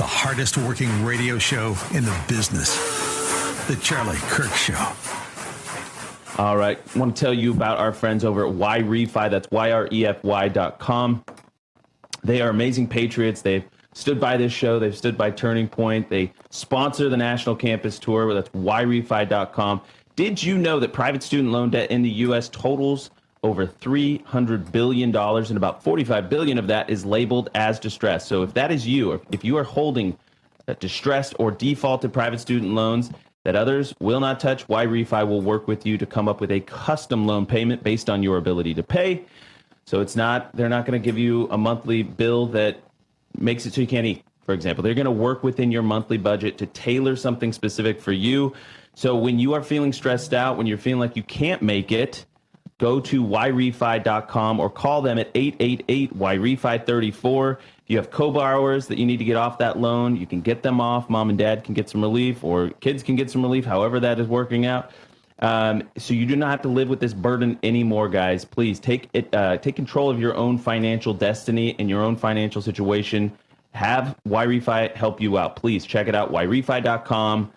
the hardest working radio show in the business, The Charlie Kirk Show. All right. I want to tell you about our friends over at Refy. That's YREFY.com. They are amazing patriots. They've stood by this show. They've stood by Turning Point. They sponsor the national campus tour. That's YREFY.com. Did you know that private student loan debt in the U.S. totals over $300 billion, and about $45 billion of that is labeled as distressed? So if that is you, or if you are holding distressed or defaulted private student loans that others will not touch, Refy will work with you to come up with a custom loan payment based on your ability to pay. So they're not going to give you a monthly bill that makes it so you can't eat, for example. They're going to work within your monthly budget to tailor something specific for you. So when you are feeling stressed out, when you're feeling like you can't make it, go to yrefy.com or call them at 888-YREFY34. If you have co-borrowers that you need to get off that loan, you can get them off. Mom and dad can get some relief, or kids can get some relief, however that is working out. So you do not have to live with this burden anymore, guys. Please take control of your own financial destiny and your own financial situation. Have Refy help you out. Please check it out, yrefy.com.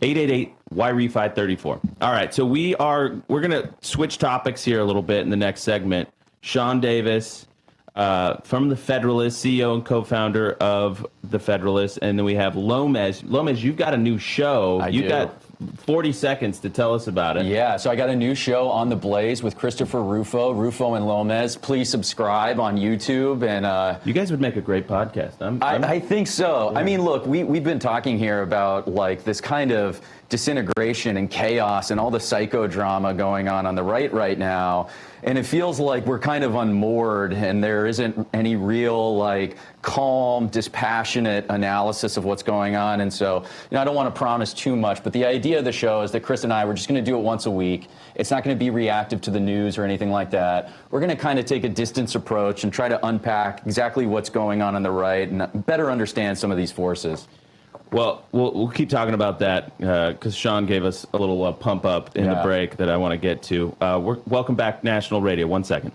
888-YREFY34. All right, so we're going to switch topics here a little bit in the next segment. Sean Davis from the Federalist, CEO and co-founder of the Federalist, and then we have Lomas. Lomas, you've got a new show. You've got 40 seconds to tell us about it. Yeah, so I got a new show on The Blaze with Christopher Rufo and Lomas. Please subscribe on YouTube. And you guys would make a great podcast. I think so. Yeah. I mean, look, we've been talking here about like this kind of disintegration and chaos and all the psychodrama going on the right now. And it feels like we're kind of unmoored, and there isn't any real like calm, dispassionate analysis of what's going on. And so, I don't want to promise too much, but the idea of the show is that Chris and I, we're just going to do it once a week. It's not going to be reactive to the news or anything like that. We're going to kind of take a distance approach and try to unpack exactly what's going on the right and better understand some of these forces. Well, we'll keep talking about that because Sean gave us a little pump up in the break that I want to get to. Welcome back, National Radio. 1 second.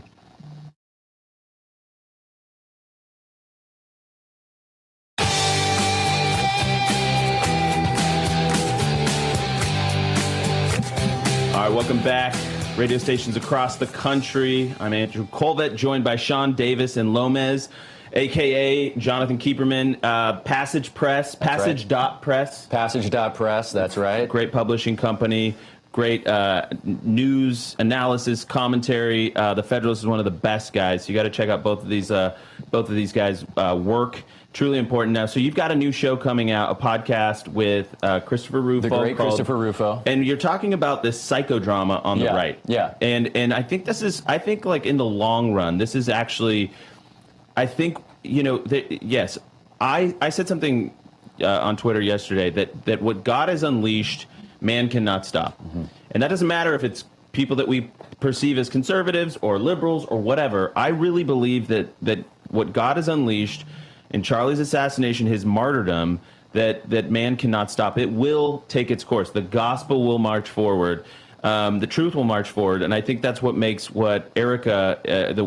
All right, welcome back. Radio stations across the country. I'm Andrew Kolvet, joined by Sean Davis and Lomas, a.k.a. Jonathan Kooperman, Passage.Press, Passage.Press. Passage.Press, that's right. Great publishing company, great news, analysis, commentary. The Federalist is one of the best guys. You got to check out both of these guys' work. Truly important now. So you've got a new show coming out, a podcast with Christopher Rufo. The great Christopher Rufo. And you're talking about this psychodrama on the right. Yeah. And I think like in the long run, this is actually, I think, yes, I said something on Twitter yesterday that what God has unleashed, man cannot stop. Mm-hmm. And that doesn't matter if it's people that we perceive as conservatives or liberals or whatever. I really believe that what God has unleashed in Charlie's assassination, his martyrdom, that man cannot stop. It will take its course. The gospel will march forward. The truth will march forward, and I think that's what makes what Erica,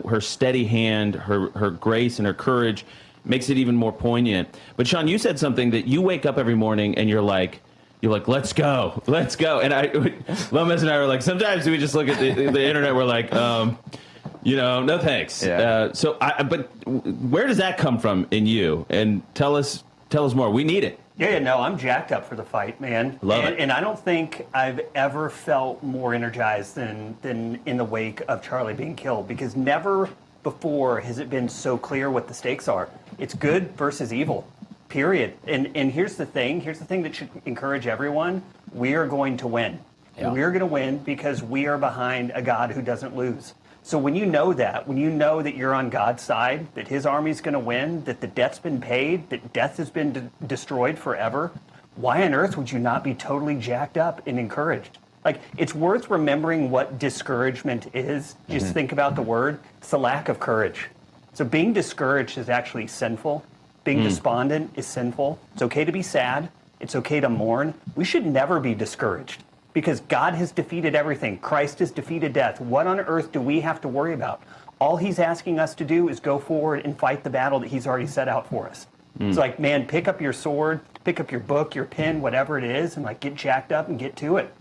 her steady hand, her grace, and her courage makes it even more poignant. But Sean, you said something that you wake up every morning and you're like, let's go. And Lomas and I were like, sometimes we just look at the internet, we're like, no thanks. Yeah. But where does that come from in you? And tell us more. We need it. Yeah, no, I'm jacked up for the fight, man. Love it. And I don't think I've ever felt more energized than in the wake of Charlie being killed, because never before has it been so clear what the stakes are. It's good versus evil, period. And here's the thing that should encourage everyone. We are going to win. Yeah. We're going to win because we are behind a God who doesn't lose. So when you know that you're on God's side, that his army's going to win, that the debt's been paid, that death has been destroyed forever, why on earth would you not be totally jacked up and encouraged? Like, it's worth remembering what discouragement is. Just think about the word. It's the lack of courage. So being discouraged is actually sinful. Being despondent is sinful. It's okay to be sad. It's okay to mourn. We should never be discouraged, because God has defeated everything. Christ has defeated death. What on earth do we have to worry about? All he's asking us to do is go forward and fight the battle that he's already set out for us. It's like, man, pick up your sword, pick up your book, your pen, whatever it is, and like get jacked up and get to it.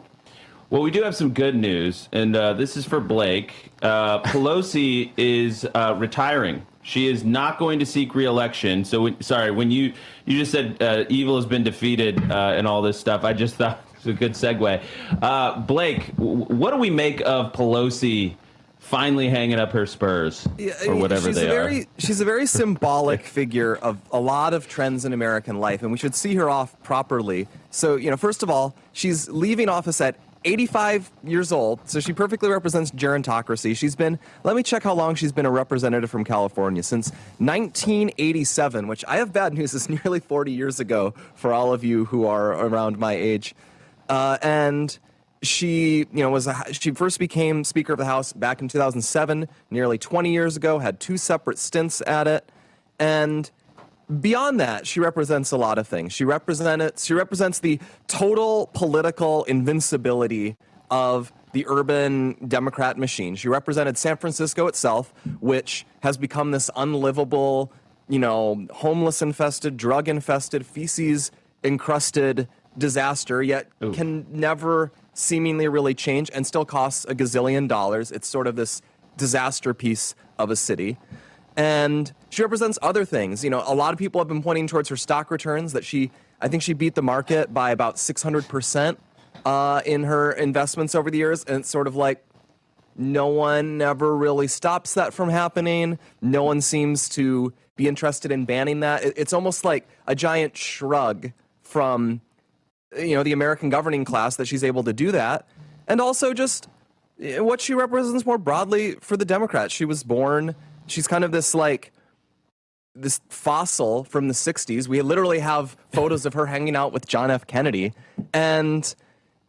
Well, we do have some good news, and this is for Blake. Pelosi is retiring. She is not going to seek re-election. So, when you just said evil has been defeated and all this stuff, I just thought it was a good segue. Blake, what do we make of Pelosi finally hanging up her spurs, or whatever they are? She's a very symbolic figure of a lot of trends in American life, and we should see her off properly. So, first of all, she's leaving office at 85 years old, so she perfectly represents gerontocracy. She's been, let me check how long she's been a representative from California, since 1987, which I have bad news, is nearly 40 years ago for all of you who are around my age. And she, she first became Speaker of the House back in 2007, nearly 20 years ago, had 2 separate stints at it, and beyond that, she represents a lot of things. She represents the total political invincibility of the urban Democrat machine. She represented San Francisco itself, which has become this unlivable, homeless-infested, drug-infested, feces-encrusted disaster, yet can never seemingly really change and still costs a gazillion dollars. It's sort of this disaster piece of a city. And she represents other things. A lot of people have been pointing towards her stock returns, that I think she beat the market by about 600% in her investments over the years. And it's sort of like no one ever really stops that from happening. No one seems to be interested in banning that. It's almost like a giant shrug from, the American governing class that she's able to do that. And also just what she represents more broadly for the Democrats. She's kind of this fossil from the 60s. We literally have photos of her hanging out with John F. Kennedy. And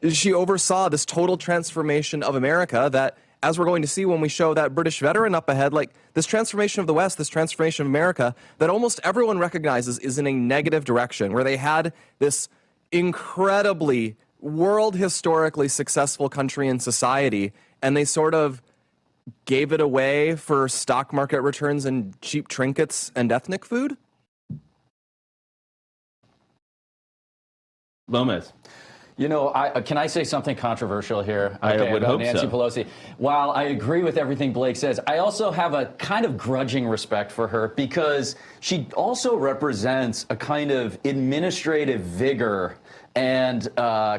she oversaw this total transformation of America that, as we're going to see when we show that British veteran up ahead, this transformation of the West, this transformation of America that almost everyone recognizes is in a negative direction, where they had this incredibly world historically successful country and society, and they sort of gave it away for stock market returns and cheap trinkets and ethnic food? Lomas. Can I say something controversial here? I would hope Nancy so. Pelosi. While I agree with everything Blake says, I also have a kind of grudging respect for her, because she also represents a kind of administrative vigor and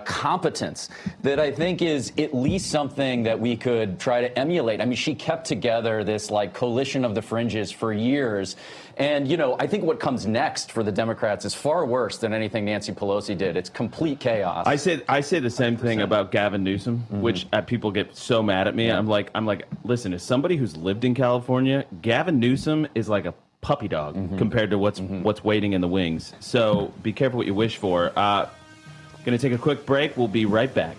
competence that I think is at least something that we could try to emulate. I mean, she kept together this coalition of the fringes for years. And, I think what comes next for the Democrats is far worse than anything Nancy Pelosi did. It's complete chaos. I say the same thing about Gavin Newsom, which people get so mad at me. Yeah. I'm like, listen, as somebody who's lived in California, Gavin Newsom is like a puppy dog compared to what's waiting in the wings. So be careful what you wish for. Going to take a quick break. We'll be right back.